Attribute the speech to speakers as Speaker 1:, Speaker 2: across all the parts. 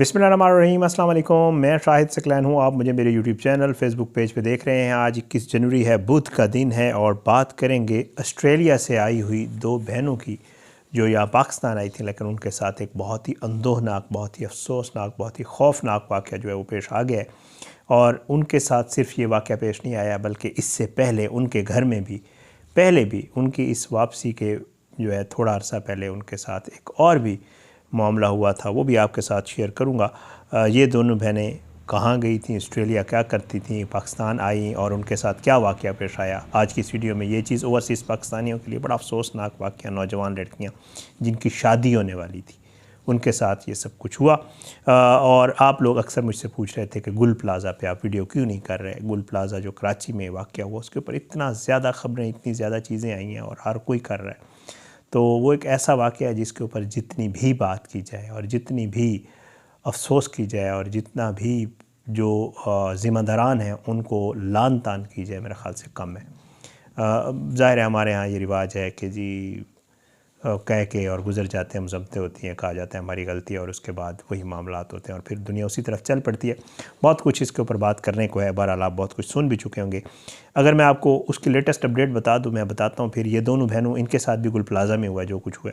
Speaker 1: बिस्मिल्लाहिर्रहमानिर्रहीम, अस्सलाम वालेकुम। मैं शाहिद सकलैन हूँ। आप मुझे मेरे यूट्यूब चैनल फेसबुक पेज पे देख रहे हैं। आज 21 जनवरी है, बुध का दिन है और बात करेंगे ऑस्ट्रेलिया से आई हुई दो बहनों की जो यहाँ पाकिस्तान आई थी, लेकिन उनके साथ एक बहुत ही अंदोहनाक, बहुत ही अफसोसनाक, बहुत ही खौफनाक वाक़या जो है वो पेश आ गया है। और उनके साथ सिर्फ ये वाक़या पेश नहीं आया, बल्कि इससे पहले उनके घर में भी पहले भी उनकी इस वापसी के जो है थोड़ा अर्सा पहले उनके साथ एक और भी मामला हुआ था, वो भी आपके साथ शेयर करूंगा। ये दोनों बहनें कहाँ गई थी, ऑस्ट्रेलिया क्या करती थी, पाकिस्तान आई और उनके साथ क्या वाक़या पेश आया। आज की इस वीडियो में ये चीज़ ओवरसीज़ पाकिस्तानियों के लिए बड़ा अफसोसनाक वाक़या, नौजवान लड़कियाँ जिनकी शादी होने वाली थी, उनके साथ ये सब कुछ हुआ। और आप लोग अक्सर मुझसे पूछ रहे थे कि गुल प्लाज़ा पे आप वीडियो क्यों नहीं कर रहे। गुल प्लाज़ा जो कराची में वाक़या हुआ, उसके ऊपर इतना ज़्यादा ख़बरें, इतनी ज़्यादा चीज़ें आई हैं और हर कोई कर रहा है। तो वो एक ऐसा वाक़या है जिसके ऊपर जितनी भी बात की जाए और जितनी भी अफसोस की जाए और जितना भी जो ज़िम्मेदारान हैं उनको लान तान की जाए, मेरे ख़्याल से कम है। ज़ाहिर है हमारे यहाँ ये रिवाज है कि जी कह के और गुज़र जाते हैं, मज़म्मतें होती हैं, कहा जाता है हमारी गलती है और उसके बाद वही मामलात होते हैं और फिर दुनिया उसी तरफ चल पड़ती है। बहुत कुछ इसके ऊपर बात करने को है, बहरहाल आप बहुत कुछ सुन भी चुके होंगे। अगर मैं आपको उसकी लेटेस्ट अपडेट बता दूं, मैं बताता हूं। फिर ये दोनों बहनों, इनके साथ भी गुल प्लाज़ा में हुआ जो कुछ हुआ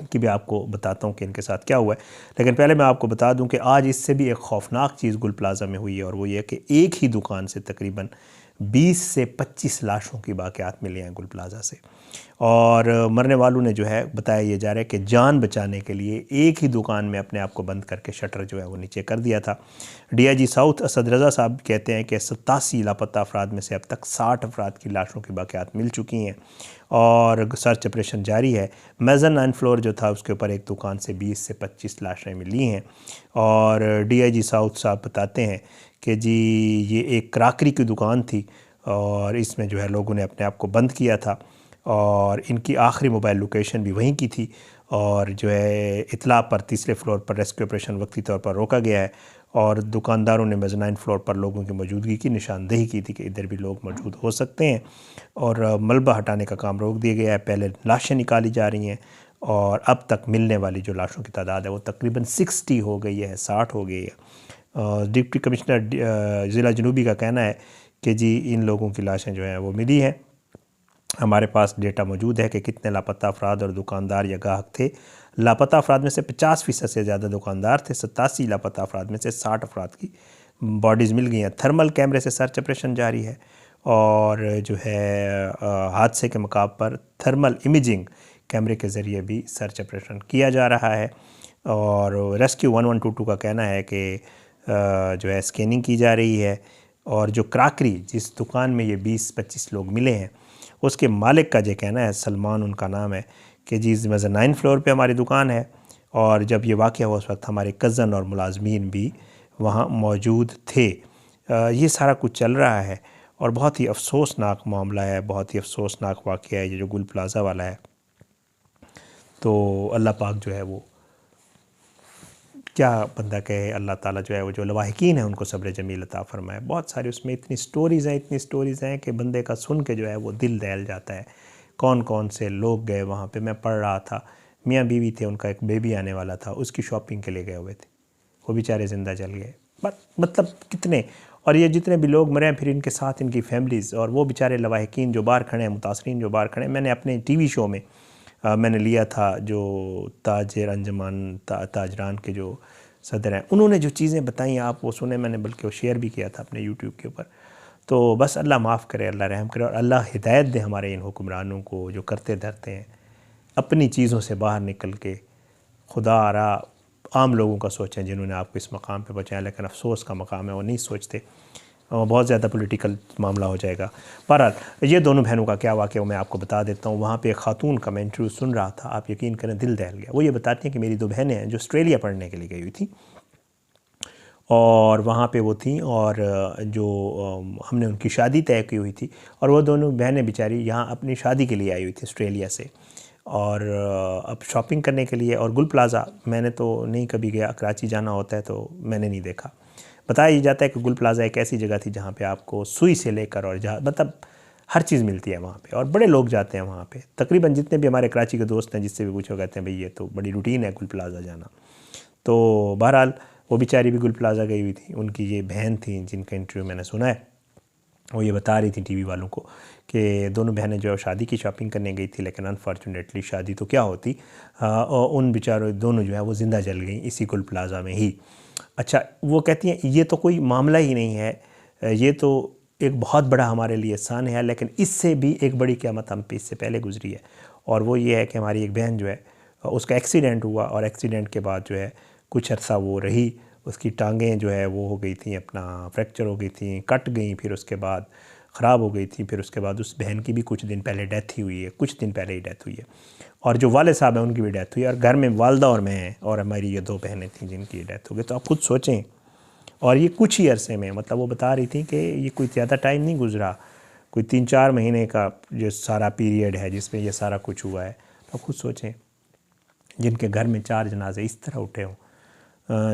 Speaker 1: कि भी आपको बताता हूँ कि इनके साथ क्या हुआ है। लेकिन पहले मैं आपको बता दूं कि आज इससे भी एक खौफनाक चीज़ गुल प्लाज़ा में हुई है, और वो ये कि एक ही दुकान से तकरीबन 20 से 25 लाशों की बाक़ियात मिली हैं गुल प्लाज़ा से। और मरने वालों ने जो है, बताया ये जा रहा है कि जान बचाने के लिए एक ही दुकान में अपने आप को बंद करके शटर जो है वो नीचे कर दिया था। DIG साउथ असद रज़ा साहब कहते हैं कि 87 लापता अफराद में से अब तक 60 अफराद की लाशों की बाक़ियात मिल चुकी हैं और सर्च ऑपरेशन जारी है। मेज़न 9 फ्लोर जो था उसके ऊपर एक दुकान से 20 से 25 लाशें मिली हैं। और DIG साउथ साहब बताते हैं कि जी ये एक क्राकरी की दुकान थी और इसमें जो है लोगों ने अपने आप को बंद किया था और इनकी आखिरी मोबाइल लोकेशन भी वहीं की थी। और जो है इतला पर तीसरे फ्लोर पर रेस्क्यू ऑपरेशन वक्ती तौर पर रोका गया है और दुकानदारों ने मेज़नाइन फ्लोर पर लोगों की मौजूदगी की निशानदेही की थी कि इधर भी लोग मौजूद हो सकते हैं। और मलबा हटाने का काम रोक दिया गया है। पहले लाशें निकाली जा रही हैं और अब तक मिलने वाली जो लाशों की तादाद है वो तकरीबन 60 हो गई है, 60 हो गई है। डिप्टी कमिश्नर ज़िला जनूबी का कहना है कि जी इन लोगों की लाशें जो हैं वो मिली हैं। हमारे पास डेटा मौजूद है कि कितने लापता अफराद और दुकानदार या गाहक थे। लापता अफराद में से 50% से ज़्यादा दुकानदार थे। 87 लापता अफराद में से 60 अफराद की बॉडीज़ मिल गई हैं। थर्मल कैमरे से सर्च ऑपरेशन जारी है और जो है हादसे के मकाम पर थर्मल इमेजिंग कैमरे के ज़रिए भी सर्च ऑपरेशन किया जा रहा है। और रेस्क्यू 1122 का कहना है कि जो है स्कैनिंग की जा रही है। और जो क्राकरी जिस दुकान में ये 20-25 लोग मिले हैं उसके मालिक का जो कहना है, सलमान उनका नाम है, कि जी मेज़न 9 फ्लोर पे हमारी दुकान है और जब ये वाक़या हुआ उस वक्त हमारे कज़न और मुलाजमीन भी वहाँ मौजूद थे। ये सारा कुछ चल रहा है और बहुत ही अफसोसनाक मामला है, बहुत ही अफसोसनाक वाक़या है ये जो गुल प्लाज़ा वाला है। तो अल्लाह पाक जो है वो क्या बंदा कहे, अल्लाह ताला जो है वो जो लवाहिकीन है उनको सब्र जमील अता फ़रमाए। बहुत सारी उसमें इतनी स्टोरीज़ हैं कि बंदे का सुन के जो है वो दिल दहल जाता है। कौन कौन से लोग गए वहाँ पे, मैं पढ़ रहा था, मियाँ बीवी थे, उनका एक बेबी आने वाला था, उसकी शॉपिंग के लिए गए हुए थे, वो बेचारे ज़िंदा जल गए। मतलब कितने, और ये जितने भी लोग मरे हैं फिर इनके साथ इनकी फैमिलीज़ और वो बेचारे लवाहिकीन जो बाहर खड़े हैं, मुतासरीन जो बाहर खड़े हैं। मैंने अपने TV शो में मैंने लिया था जो ताजर अंजमान ताजरान के जो सदर हैं, उन्होंने जो चीज़ें बताई आप वो सुने मैंने, बल्कि वो शेयर भी किया था अपने यूट्यूब के ऊपर। तो बस अल्लाह माफ़ करे, अल्लाह रहम करे और अल्लाह हिदायत दे हमारे इन हुक्मरानों को जो करते धरते हैं अपनी चीज़ों से बाहर निकल के खुदा आरा आम लोगों का सोचें जिन्होंने आपको इस मकाम पे पहुँचाया। लेकिन अफसोस का मकाम है, वो नहीं सोचते, बहुत ज़्यादा पॉलिटिकल मामला हो जाएगा। बहरहाल ये दोनों बहनों का क्या वाक़या मैं आपको बता देता हूँ। वहाँ पे एक खातून का मैं इंटरव्यू सुन रहा था, आप यकीन करें दिल दहल गया। वो ये बताती हैं कि मेरी दो बहनें हैं जो ऑस्ट्रेलिया पढ़ने के लिए गई हुई थी और वहाँ पे वो थी और जो हमने उनकी शादी तय की हुई थी और वो दोनों बहनें बेचारी यहाँ अपनी शादी के लिए आई हुई थी ऑस्ट्रेलिया से। और अब शॉपिंग करने के लिए, और गुल प्लाज़ा मैंने तो नहीं कभी गया, कराची जाना होता है तो मैंने नहीं देखा। बताया जाता है कि गुल प्लाज़ा एक ऐसी जगह थी जहाँ पे आपको सुई से लेकर और जहाँ मतलब हर चीज़ मिलती है वहाँ पे, और बड़े लोग जाते हैं वहाँ पे। तकरीबन जितने भी हमारे कराची के दोस्त हैं जिससे भी पूछो कहते हैं भाई ये तो बड़ी रूटीन है गुल प्लाज़ा जाना। तो बहरहाल वो बेचारी भी गुल प्लाज़ा गई हुई थी। उनकी ये बहन थी जिनका इंटरव्यू मैंने सुना है, वो ये बता रही थी टीवी वालों को कि दोनों बहनें जो है शादी की शॉपिंग करने गई थी, लेकिन अनफॉर्चुनेटली शादी तो क्या होती, और उन बेचारों दोनों जो है वो ज़िंदा जल गई इसी गुल प्लाज़ा में ही। अच्छा, वो कहती हैं ये तो कोई मामला ही नहीं है, ये तो एक बहुत बड़ा हमारे लिए एहसान है, लेकिन इससे भी एक बड़ी क़यामत हम पे इससे पहले गुजरी है, और वो ये है कि हमारी एक बहन जो है उसका एक्सीडेंट हुआ, और एक्सीडेंट के बाद जो है कुछ अर्सा वो रही, उसकी टांगें जो है वो हो गई थी, अपना फ्रैक्चर हो गई थी, कट गई, फिर उसके बाद ख़राब हो गई थी, फिर उसके बाद उस बहन की भी कुछ दिन पहले डेथ ही हुई है, कुछ दिन पहले ही डेथ हुई है, और जो वाले साहब हैं उनकी भी डेथ हुई है, और घर में वालदा और मैं हैं, और हमारी ये 2 बहनें थीं जिनकी डेथ हो गई। तो आप खुद सोचें, और ये कुछ ही अरसे में, मतलब वो बता रही थी कि ये कोई ज़्यादा टाइम नहीं गुजरा, कोई 3-4 महीने का जो सारा पीरियड है जिसमें ये सारा कुछ हुआ है। तो आप खुद सोचें, जिनके घर में 4 जनाजे इस तरह उठे हों,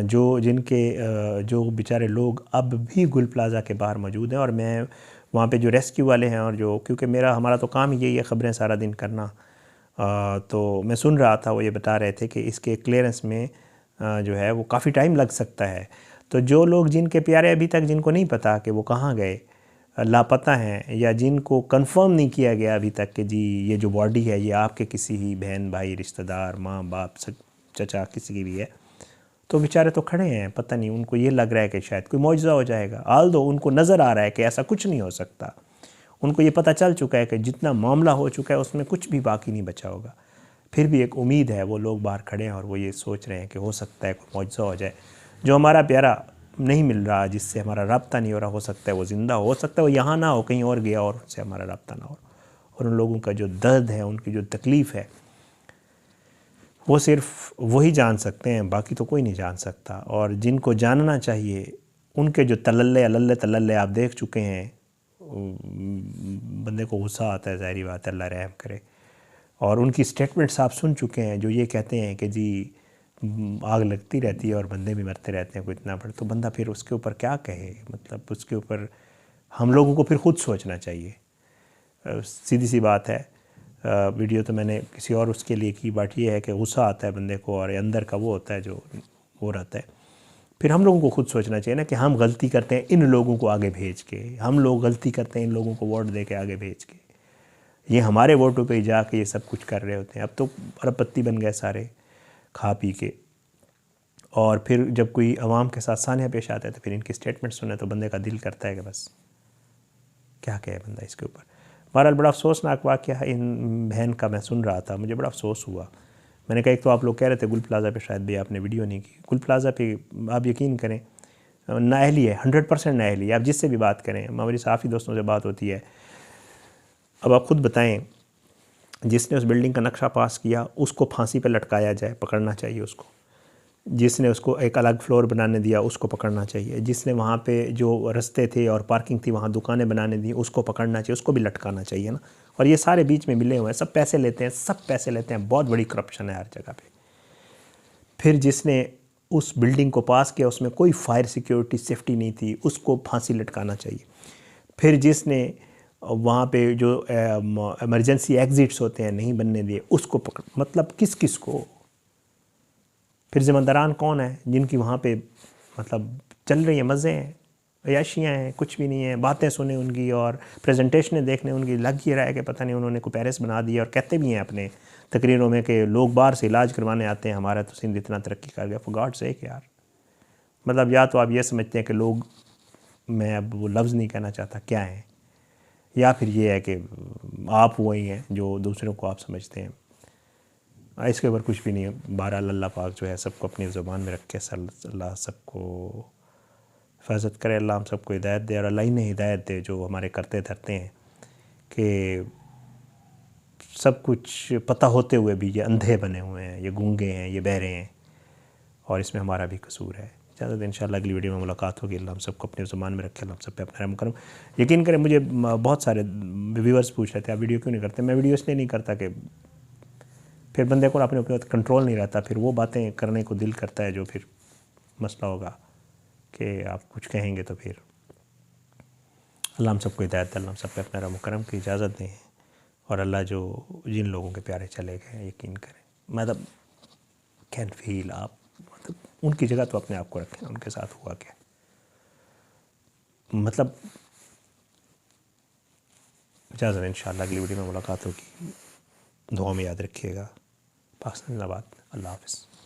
Speaker 1: जो बेचारे लोग अब भी गुल प्लाज़ा के बाहर मौजूद हैं, और मैं वहाँ पे जो रेस्क्यू वाले हैं, और जो क्योंकि हमारा तो काम ही यही है ख़बरें सारा दिन करना, तो मैं सुन रहा था, वो ये बता रहे थे कि इसके क्लियरेंस में जो है वो काफ़ी टाइम लग सकता है। तो जो लोग जिनके प्यारे अभी तक जिनको नहीं पता कि वो कहाँ गए, लापता हैं, या जिनको कंफर्म नहीं किया गया अभी तक कि जी ये जो बॉडी है ये आपके किसी ही बहन भाई रिश्तेदार माँ बाप चचा किसी की भी है, तो बेचारे तो खड़े हैं, पता नहीं उनको ये लग रहा है कि शायद कोई मौजज़ा हो जाएगा। आल दो उनको नज़र आ रहा है कि ऐसा कुछ नहीं हो सकता, उनको ये पता चल चुका है कि जितना मामला हो चुका है उसमें कुछ भी बाकी नहीं बचा होगा, फिर भी एक उम्मीद है, वो लोग बाहर खड़े हैं और वो ये सोच रहे हैं कि हो सकता है कोई मौजज़ा हो जाए। जो हमारा प्यारा नहीं मिल रहा, जिससे हमारा रब्ता नहीं हो सकता है वो ज़िंदा हो सकता है, वो यहाँ ना हो, कहीं और गया और उससे हमारा रब्ता ना हो, और उन लोगों का जो दर्द है, उनकी जो तकलीफ़ है, वो सिर्फ वही जान सकते हैं, बाकी तो कोई नहीं जान सकता। और जिनको जानना चाहिए उनके जो तलल्ले आप देख चुके हैं, बंदे को गुस्सा आता है, ज़ाहिरी बात है, अल्लाह रहम करे। और उनकी स्टेटमेंट्स आप सुन चुके हैं जो ये कहते हैं कि जी आग लगती रहती है और बंदे भी मरते रहते हैं, कोई इतना बड़ा, तो बंदा फिर उसके ऊपर क्या कहे, मतलब उसके ऊपर हम लोगों को फिर ख़ुद सोचना चाहिए। सीधी सी बात है, वीडियो तो मैंने किसी और उसके लिए की, बट ये है कि गुस्सा आता है बंदे को, और अंदर का वो होता है जो वो रहता है। फिर हम लोगों को खुद सोचना चाहिए ना कि हम गलती करते हैं इन लोगों को आगे भेज के, हम लोग गलती करते हैं इन लोगों को वोट दे के आगे भेज के, ये हमारे वोटों पे जाके ये सब कुछ कर रहे होते हैं। अब तो अरबपति बन गए सारे खा पी के, और फिर जब कोई अवाम के साथ सानिया पेश आता है तो फिर इनकी स्टेटमेंट सुने तो बंदे का दिल करता है कि बस क्या कहे बंदा इसके ऊपर। बहरहाल बड़ा अफसोसनाक वाक़या इन बहन का मैं सुन रहा था, मुझे बड़ा अफसोस हुआ। मैंने कहा एक तो आप लोग कह रहे थे गुल प्लाज़ा पे शायद भी आपने वीडियो नहीं की, गुल प्लाज़ा पे आप यकीन करें नाअहली है, 100% नाअहली है। आप जिससे भी बात करें, हमारी साफ़ी दोस्तों से बात होती है, अब आप ख़ुद बताएं, जिसने उस बिल्डिंग का नक्शा पास किया उसको फांसी पे लटकाया जाए, पकड़ना चाहिए उसको। जिसने उसको एक अलग फ्लोर बनाने दिया उसको पकड़ना चाहिए। जिसने वहाँ पे जो रास्ते थे और पार्किंग थी वहाँ दुकानें बनाने दी उसको पकड़ना चाहिए, उसको भी लटकाना चाहिए ना। और ये सारे बीच में मिले हुए हैं, सब पैसे लेते हैं, सब पैसे लेते हैं, बहुत बड़ी करप्शन है हर जगह पे। फिर जिसने उस बिल्डिंग को पास किया उसमें कोई फायर सिक्योरिटी सेफ्टी नहीं थी, उसको फांसी लटकाना चाहिए। फिर जिसने वहाँ पे जो इमरजेंसी एग्ज़िट्स होते हैं नहीं बनने दिए उसको पकड़, मतलब किस किस को। फिर ज़िम्मेदारान कौन है जिनकी वहाँ पे मतलब चल रही है, मज़े हैं, अयाशियाँ हैं, कुछ भी नहीं है। बातें सुने उनकी और प्रेजेंटेशनें देखने उनकी, लग ही रहा है कि पता नहीं उन्होंने को पेरिस बना दिया। और कहते भी हैं अपने तकरीरों में कि लोग बाहर से इलाज करवाने आते हैं, हमारा तो सिंध इतना तरक्की कर गया। फॉर गॉड सेक यार, मतलब या तो आप ये समझते हैं कि लोग, मैं अब वो लफ्ज़ नहीं कहना चाहता क्या है, या फिर ये है कि आप वही हैं जो दूसरों को आप समझते हैं। इसके ऊपर कुछ भी नहीं है। बहरहाल अल्लाह पाक जो है सबको अपनी ज़ुबान में रख के अल्लाह सबको हिफाजत करे, अल्लाह हम सबको हिदायत दे, और अल्लाह ही ने हिदायत दे जो हमारे करते धरते हैं कि सब कुछ पता होते हुए भी ये अंधे बने हुए हैं, ये गूंगे हैं, ये बहरे हैं, और इसमें हमारा भी कसूर है। इजाज़त, इंशाअल्लाह अगली वीडियो में मुलाकात होगी। अल्लाह हम सबको अपने ज़ुबान में रखे, अल्लाह हम सब पे अपना रहम करम। यकीन करें, मुझे बहुत सारे व्यूअर्स पूछ रहे थे आप वीडियो क्यों नहीं करते। मैं वीडियो इसलिए नहीं करता कि फिर बंदे को अपने ऊपर कंट्रोल नहीं रहता, फिर वो बातें करने को दिल करता है जो फिर मसला होगा कि आप कुछ कहेंगे तो फिर। अल्लाह हम सबको हिदायत, अल्लाह हम सब पे अपना रहम करम की इजाज़त दें, और अल्लाह जो जिन लोगों के प्यारे चले गए, यकीन करें, मतलब कैन फील आप उनकी जगह तो अपने आप को रखें, उनके साथ हुआ क्या। मतलब इजाज़त है, इंशाअल्लाह अगली वीडियो में मुलाकात होगी। दुआ में याद रखिएगा। पाकिस्तान जिंदाबाद। अल्लाह हाफ़िज़।